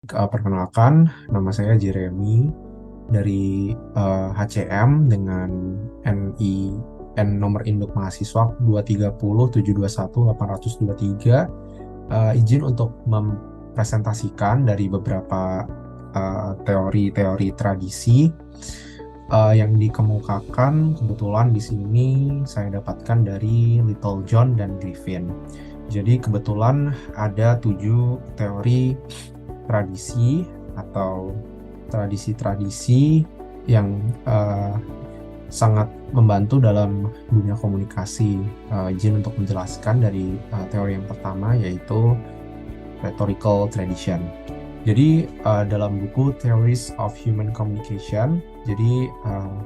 Perkenalkan, nama saya Jeremy dari HCM dengan N nomor induk mahasiswa 230721823. Izin untuk mempresentasikan dari beberapa teori-teori tradisi yang dikemukakan. Kebetulan di sini saya dapatkan dari Little John dan Griffin. Jadi kebetulan ada 7 teori tradisi atau tradisi-tradisi yang sangat membantu dalam dunia komunikasi. Izin untuk menjelaskan dari teori yang pertama, yaitu rhetorical tradition. Jadi dalam buku Theories of Human Communication, jadi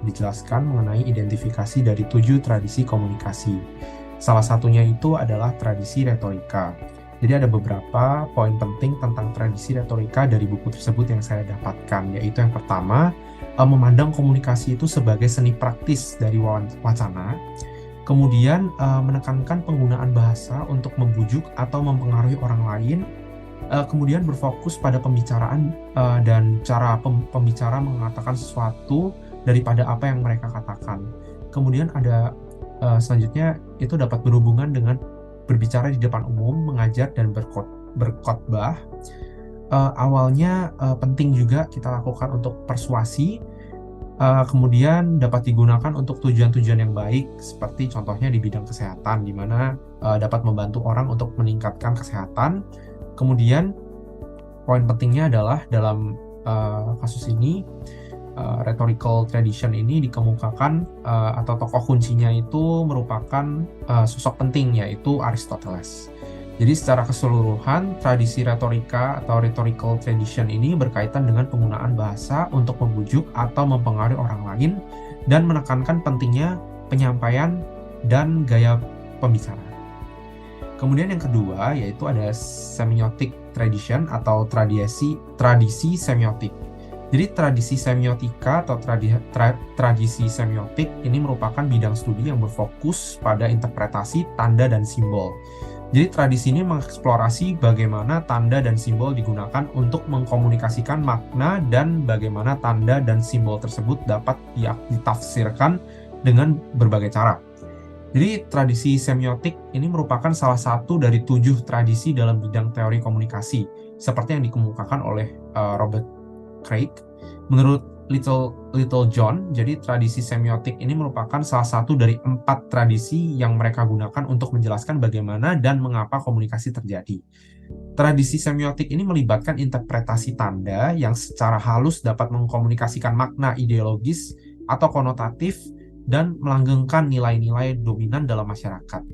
dijelaskan mengenai identifikasi dari 7 tradisi komunikasi. Salah satunya itu adalah tradisi retorika. Jadi ada beberapa poin penting tentang tradisi retorika dari buku tersebut yang saya dapatkan, yaitu yang pertama, memandang komunikasi itu sebagai seni praktis dari wacana. Kemudian menekankan penggunaan bahasa untuk membujuk atau mempengaruhi orang lain. Kemudian berfokus pada pembicaraan dan cara pembicara mengatakan sesuatu daripada apa yang mereka katakan. Kemudian ada selanjutnya itu dapat berhubungan dengan berbicara di depan umum, mengajar, dan berkhotbah. Awalnya penting juga kita lakukan untuk persuasi, kemudian dapat digunakan untuk tujuan-tujuan yang baik, seperti contohnya di bidang kesehatan, di mana dapat membantu orang untuk meningkatkan kesehatan. Kemudian poin pentingnya adalah dalam kasus ini, rhetorical tradition ini dikemukakan atau tokoh kuncinya itu merupakan sosok penting, yaitu Aristoteles. Jadi secara keseluruhan, tradisi retorika atau rhetorical tradition ini berkaitan dengan penggunaan bahasa untuk membujuk atau mempengaruhi orang lain dan menekankan pentingnya penyampaian dan gaya pembicara. Kemudian yang kedua yaitu ada semiotic tradition atau tradisi semiotik. Jadi tradisi semiotika atau tradisi semiotik ini merupakan bidang studi yang berfokus pada interpretasi tanda dan simbol. Jadi tradisi ini mengeksplorasi bagaimana tanda dan simbol digunakan untuk mengkomunikasikan makna dan bagaimana tanda dan simbol tersebut dapat ditafsirkan dengan berbagai cara. Jadi tradisi semiotik ini merupakan salah satu dari 7 tradisi dalam bidang teori komunikasi, seperti yang dikemukakan oleh Robert Craig. Menurut Little John, jadi tradisi semiotik ini merupakan salah satu dari 4 tradisi yang mereka gunakan untuk menjelaskan bagaimana dan mengapa komunikasi terjadi. Tradisi semiotik ini melibatkan interpretasi tanda yang secara halus dapat mengkomunikasikan makna ideologis atau konotatif dan melanggengkan nilai-nilai dominan dalam masyarakat.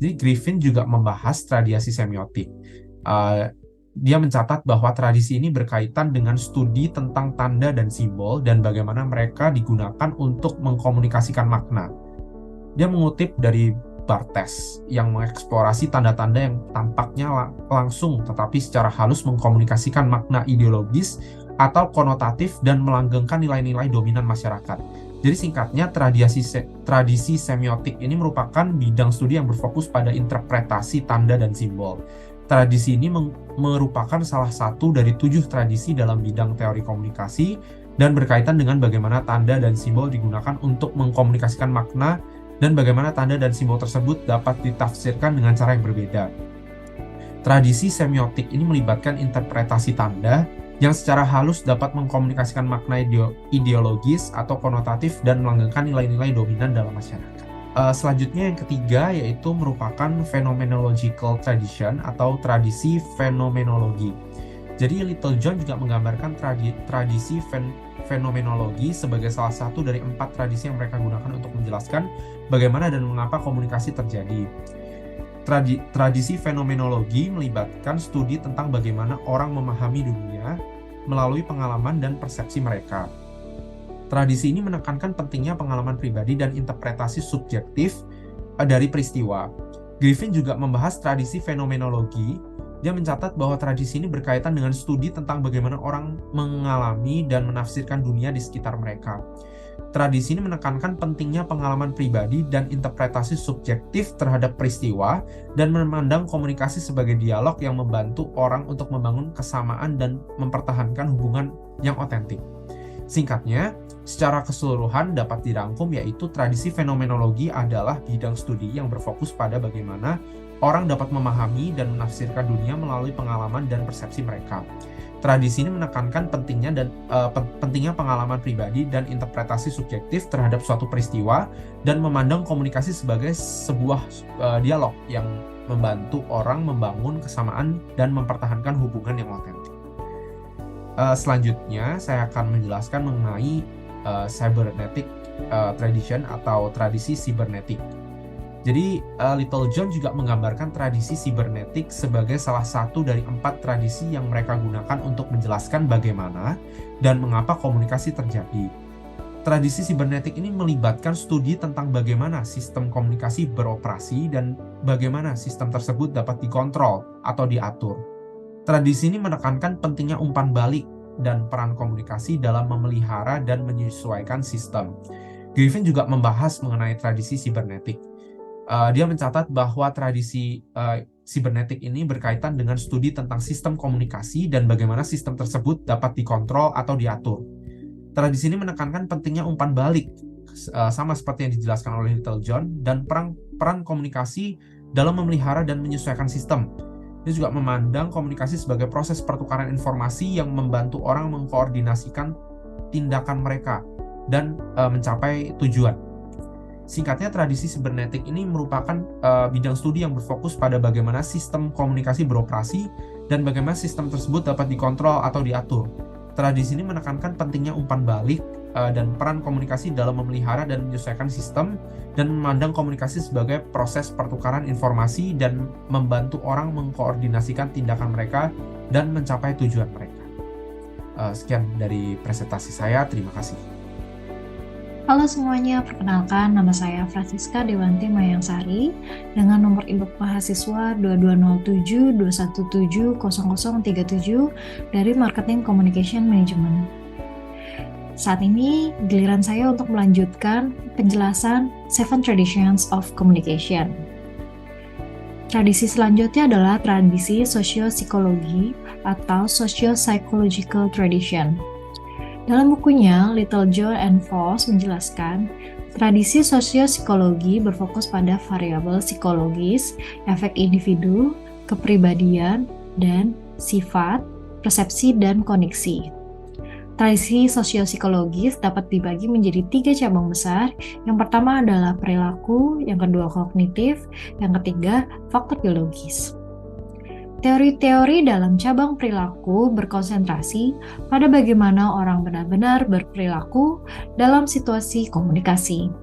Jadi Griffin juga membahas tradisi semiotik. Dia mencatat bahwa tradisi ini berkaitan dengan studi tentang tanda dan simbol dan bagaimana mereka digunakan untuk mengkomunikasikan makna. Dia mengutip dari Barthes yang mengeksplorasi tanda-tanda yang tampaknya langsung tetapi secara halus mengkomunikasikan makna ideologis atau konotatif dan melanggengkan nilai-nilai dominan masyarakat. Jadi singkatnya, tradisi semiotik ini merupakan bidang studi yang berfokus pada interpretasi tanda dan simbol. Tradisi ini merupakan salah satu dari 7 tradisi dalam bidang teori komunikasi dan berkaitan dengan bagaimana tanda dan simbol digunakan untuk mengkomunikasikan makna dan bagaimana tanda dan simbol tersebut dapat ditafsirkan dengan cara yang berbeda. Tradisi semiotik ini melibatkan interpretasi tanda yang secara halus dapat mengkomunikasikan makna ideologis atau konotatif dan melanggengkan nilai-nilai dominan dalam masyarakat. Selanjutnya yang ketiga yaitu merupakan phenomenological tradition atau tradisi fenomenologi. Jadi Little John juga menggambarkan tradisi fenomenologi sebagai salah satu dari 4 tradisi yang mereka gunakan untuk menjelaskan bagaimana dan mengapa komunikasi terjadi. Tradisi fenomenologi melibatkan studi tentang bagaimana orang memahami dunia melalui pengalaman dan persepsi mereka. Tradisi ini menekankan pentingnya pengalaman pribadi dan interpretasi subjektif dari peristiwa. Griffin juga membahas tradisi fenomenologi. Dia mencatat bahwa tradisi ini berkaitan dengan studi tentang bagaimana orang mengalami dan menafsirkan dunia di sekitar mereka. Tradisi ini menekankan pentingnya pengalaman pribadi dan interpretasi subjektif terhadap peristiwa dan memandang komunikasi sebagai dialog yang membantu orang untuk membangun kesamaan dan mempertahankan hubungan yang otentik. Singkatnya, secara keseluruhan dapat dirangkum yaitu tradisi fenomenologi adalah bidang studi yang berfokus pada bagaimana orang dapat memahami dan menafsirkan dunia melalui pengalaman dan persepsi mereka. Tradisi ini menekankan pentingnya pengalaman pribadi dan interpretasi subjektif terhadap suatu peristiwa dan memandang komunikasi sebagai sebuah dialog yang membantu orang membangun kesamaan dan mempertahankan hubungan yang otentik. Selanjutnya, saya akan menjelaskan mengenai cybernetic tradition atau tradisi sibernetik. Jadi, Little John juga menggambarkan tradisi sibernetik sebagai salah satu dari 4 tradisi yang mereka gunakan untuk menjelaskan bagaimana dan mengapa komunikasi terjadi. Tradisi sibernetik ini melibatkan studi tentang bagaimana sistem komunikasi beroperasi dan bagaimana sistem tersebut dapat dikontrol atau diatur. Tradisi ini menekankan pentingnya umpan balik dan peran komunikasi dalam memelihara dan menyesuaikan sistem. Griffin juga membahas mengenai tradisi sibernetik. Dia mencatat bahwa tradisi sibernetik ini berkaitan dengan studi tentang sistem komunikasi dan bagaimana sistem tersebut dapat dikontrol atau diatur. Tradisi ini menekankan pentingnya umpan balik, sama seperti yang dijelaskan oleh Little John, dan peran komunikasi dalam memelihara dan menyesuaikan sistem. Dia juga memandang komunikasi sebagai proses pertukaran informasi yang membantu orang mengkoordinasikan tindakan mereka dan mencapai tujuan. Singkatnya, tradisi sibernetik ini merupakan bidang studi yang berfokus pada bagaimana sistem komunikasi beroperasi dan bagaimana sistem tersebut dapat dikontrol atau diatur. Tradisi ini menekankan pentingnya umpan balik dan peran komunikasi dalam memelihara dan menyesuaikan sistem dan memandang komunikasi sebagai proses pertukaran informasi dan membantu orang mengkoordinasikan tindakan mereka dan mencapai tujuan mereka. Sekian dari presentasi saya, terima kasih. Halo semuanya, perkenalkan nama saya Francisca Dewanti Mayangsari dengan nomor induk mahasiswa 220721700037 dari Marketing Communication Management. Saat ini giliran saya untuk melanjutkan penjelasan 7 Traditions of Communication. Tradisi selanjutnya adalah tradisi sosio-psikologi atau socio-psychological tradition. Dalam bukunya, Little John and Foss menjelaskan, tradisi sosio-psikologi berfokus pada variabel psikologis, efek individu, kepribadian, dan sifat, persepsi, dan koneksi. Tradisi sosio-psikologis dapat dibagi menjadi 3 cabang besar. Yang pertama adalah perilaku, yang kedua kognitif, yang ketiga faktor biologis. Teori-teori dalam cabang perilaku berkonsentrasi pada bagaimana orang benar-benar berperilaku dalam situasi komunikasi.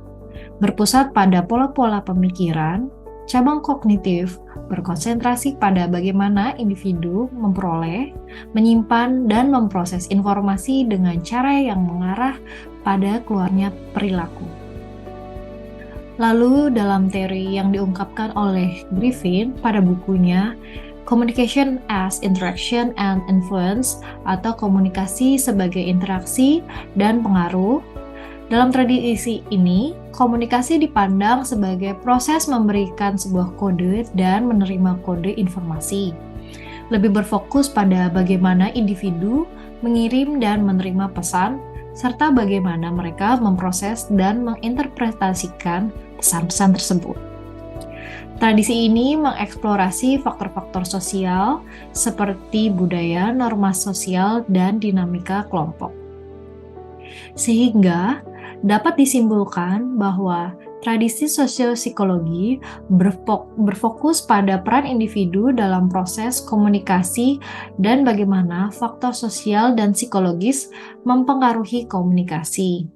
Berpusat pada pola-pola pemikiran, cabang kognitif berkonsentrasi pada bagaimana individu memperoleh, menyimpan, dan memproses informasi dengan cara yang mengarah pada keluarnya perilaku. Lalu, dalam teori yang diungkapkan oleh Griffin pada bukunya Communication as Interaction and Influence atau komunikasi sebagai interaksi dan pengaruh. Dalam tradisi ini, komunikasi dipandang sebagai proses memberikan sebuah kode dan menerima kode informasi. Lebih berfokus pada bagaimana individu mengirim dan menerima pesan, serta bagaimana mereka memproses dan menginterpretasikan pesan-pesan tersebut. Tradisi ini mengeksplorasi faktor-faktor sosial seperti budaya, norma sosial, dan dinamika kelompok. Sehingga dapat disimpulkan bahwa tradisi sosiopsikologi berfokus pada peran individu dalam proses komunikasi dan bagaimana faktor sosial dan psikologis mempengaruhi komunikasi.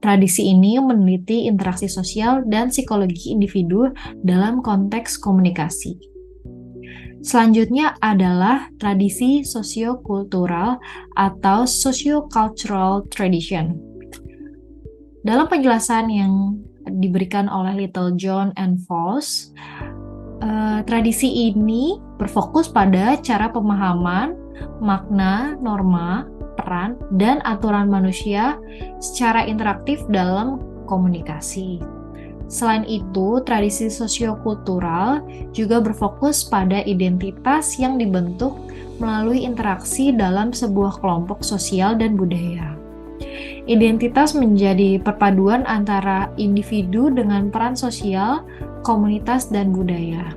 Tradisi ini meneliti interaksi sosial dan psikologi individu dalam konteks komunikasi. Selanjutnya adalah tradisi sosiokultural atau sociocultural tradition. Dalam penjelasan yang diberikan oleh Little John and Foss, tradisi ini berfokus pada cara pemahaman, makna, norma, peran, peran dan aturan manusia secara interaktif dalam komunikasi. Selain itu, tradisi sosiokultural juga berfokus pada identitas yang dibentuk melalui interaksi dalam sebuah kelompok sosial dan budaya. Identitas menjadi perpaduan antara individu dengan peran sosial, komunitas, dan budaya.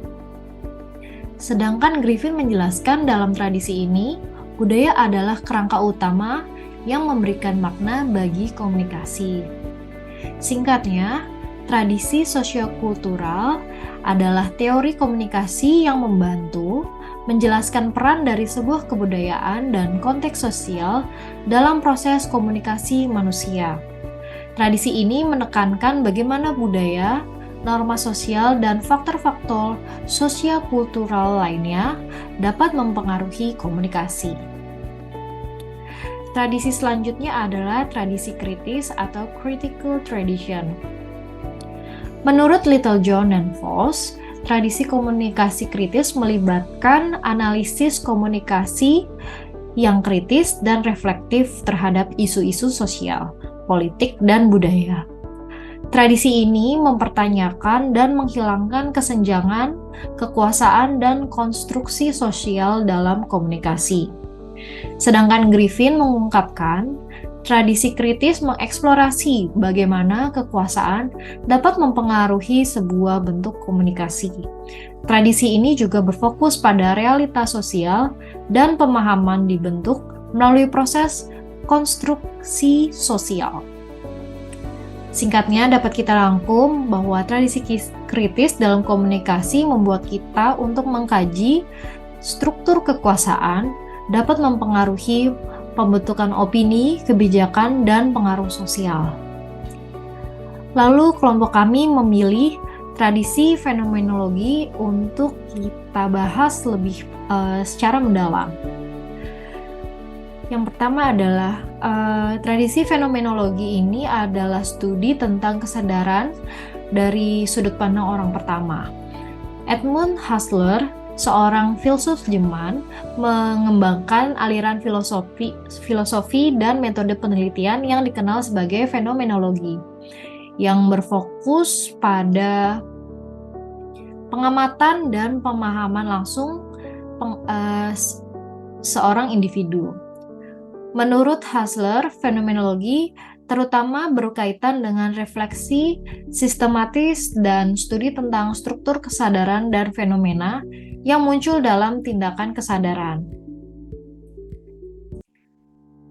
Sedangkan Griffin menjelaskan dalam tradisi ini, budaya adalah kerangka utama yang memberikan makna bagi komunikasi. Singkatnya, tradisi sosiokultural adalah teori komunikasi yang membantu menjelaskan peran dari sebuah kebudayaan dan konteks sosial dalam proses komunikasi manusia. Tradisi ini menekankan bagaimana budaya, norma sosial, dan faktor-faktor sosiokultural lainnya dapat mempengaruhi komunikasi. Tradisi selanjutnya adalah tradisi kritis atau critical tradition. Menurut Littlejohn dan Voss, tradisi komunikasi kritis melibatkan analisis komunikasi yang kritis dan reflektif terhadap isu-isu sosial, politik, dan budaya. Tradisi ini mempertanyakan dan menghilangkan kesenjangan, kekuasaan, dan konstruksi sosial dalam komunikasi. Sedangkan Griffin mengungkapkan, tradisi kritis mengeksplorasi bagaimana kekuasaan dapat mempengaruhi sebuah bentuk komunikasi. Tradisi ini juga berfokus pada realitas sosial dan pemahaman dibentuk melalui proses konstruksi sosial. Singkatnya, dapat kita rangkum bahwa tradisi kritis dalam komunikasi membuat kita untuk mengkaji struktur kekuasaan dapat mempengaruhi pembentukan opini, kebijakan, dan pengaruh sosial. Lalu kelompok kami memilih tradisi fenomenologi untuk kita bahas lebih secara mendalam. Yang pertama adalah tradisi fenomenologi ini adalah studi tentang kesadaran dari sudut pandang orang pertama. Edmund Husserl, seorang filsuf Jerman, mengembangkan aliran filosofi dan metode penelitian yang dikenal sebagai fenomenologi, yang berfokus pada pengamatan dan pemahaman langsung seorang individu. Menurut Husserl, fenomenologi terutama berkaitan dengan refleksi sistematis dan studi tentang struktur kesadaran dan fenomena yang muncul dalam tindakan kesadaran.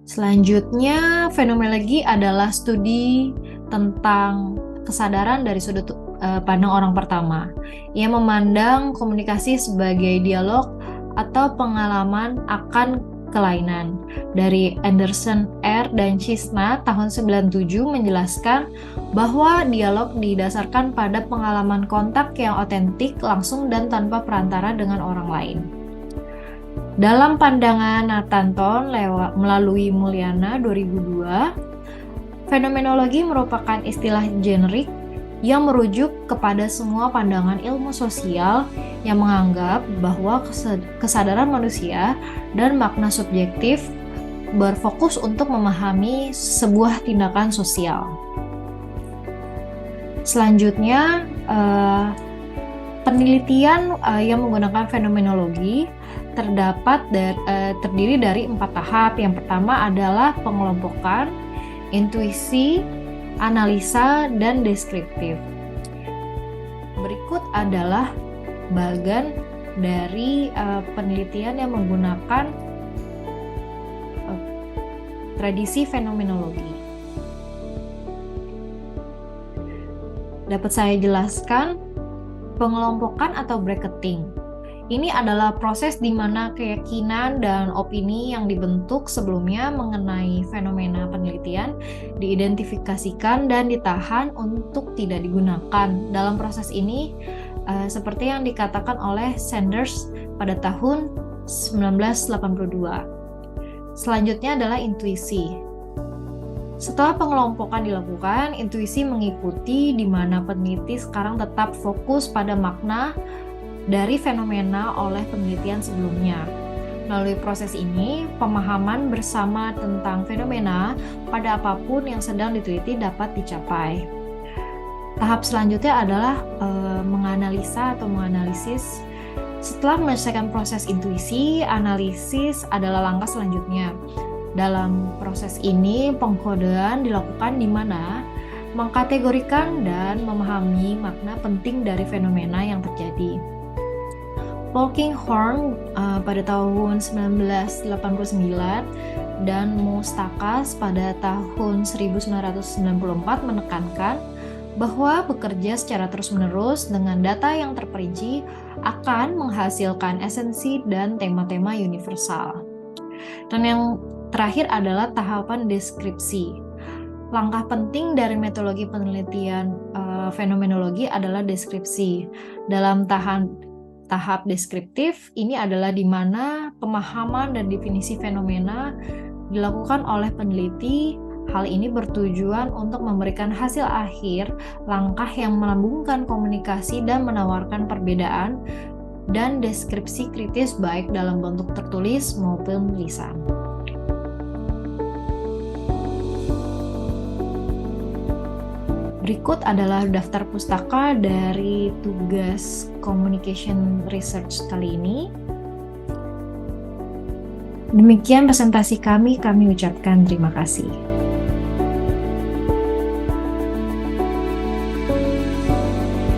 Selanjutnya, fenomenologi adalah studi tentang kesadaran dari sudut pandang orang pertama. Ia memandang komunikasi sebagai dialog atau pengalaman akan kelainan. Dari Anderson, R. dan Chisna tahun 97 menjelaskan bahwa dialog didasarkan pada pengalaman kontak yang otentik, langsung, dan tanpa perantara dengan orang lain. Dalam pandangan Nathan Thon melalui Mulyana 2002, fenomenologi merupakan istilah generik yang merujuk kepada semua pandangan ilmu sosial yang menganggap bahwa kesadaran manusia dan makna subjektif berfokus untuk memahami sebuah tindakan sosial. Selanjutnya, penelitian yang menggunakan fenomenologi terdiri dari 4 tahap. Yang pertama adalah pengelompokan, intuisi, analisa, dan deskriptif. Berikut adalah bagian dari penelitian yang menggunakan tradisi fenomenologi. Dapat saya jelaskan, pengelompokan atau bracketing. Ini adalah proses di mana keyakinan dan opini yang dibentuk sebelumnya mengenai fenomena penelitian diidentifikasikan dan ditahan untuk tidak digunakan. Dalam proses ini, seperti yang dikatakan oleh Sanders pada tahun 1982. Selanjutnya adalah intuisi. Setelah pengelompokan dilakukan, intuisi mengikuti di mana peneliti sekarang tetap fokus pada makna dari fenomena oleh penelitian sebelumnya. Melalui proses ini, pemahaman bersama tentang fenomena pada apapun yang sedang diteliti dapat dicapai. Tahap selanjutnya adalah menganalisa atau menganalisis. Setelah menyelesaikan proses intuisi, analisis adalah langkah selanjutnya. Dalam proses ini, pengkodean dilakukan di mana mengkategorikan dan memahami makna penting dari fenomena yang terjadi. Polkinghorne pada tahun 1989 dan Mustakas pada tahun 1994 menekankan bahwa bekerja secara terus-menerus dengan data yang terperinci akan menghasilkan esensi dan tema-tema universal. Dan yang terakhir adalah tahapan deskripsi. Langkah penting dari metodologi penelitian fenomenologi adalah deskripsi. Dalam tahap deskriptif ini adalah di mana pemahaman dan definisi fenomena dilakukan oleh peneliti. Hal ini bertujuan untuk memberikan hasil akhir, langkah yang melambungkan komunikasi dan menawarkan perbedaan dan deskripsi kritis baik dalam bentuk tertulis maupun lisan. Berikut adalah daftar pustaka dari tugas Communication Research kali ini. Demikian presentasi kami ucapkan terima kasih.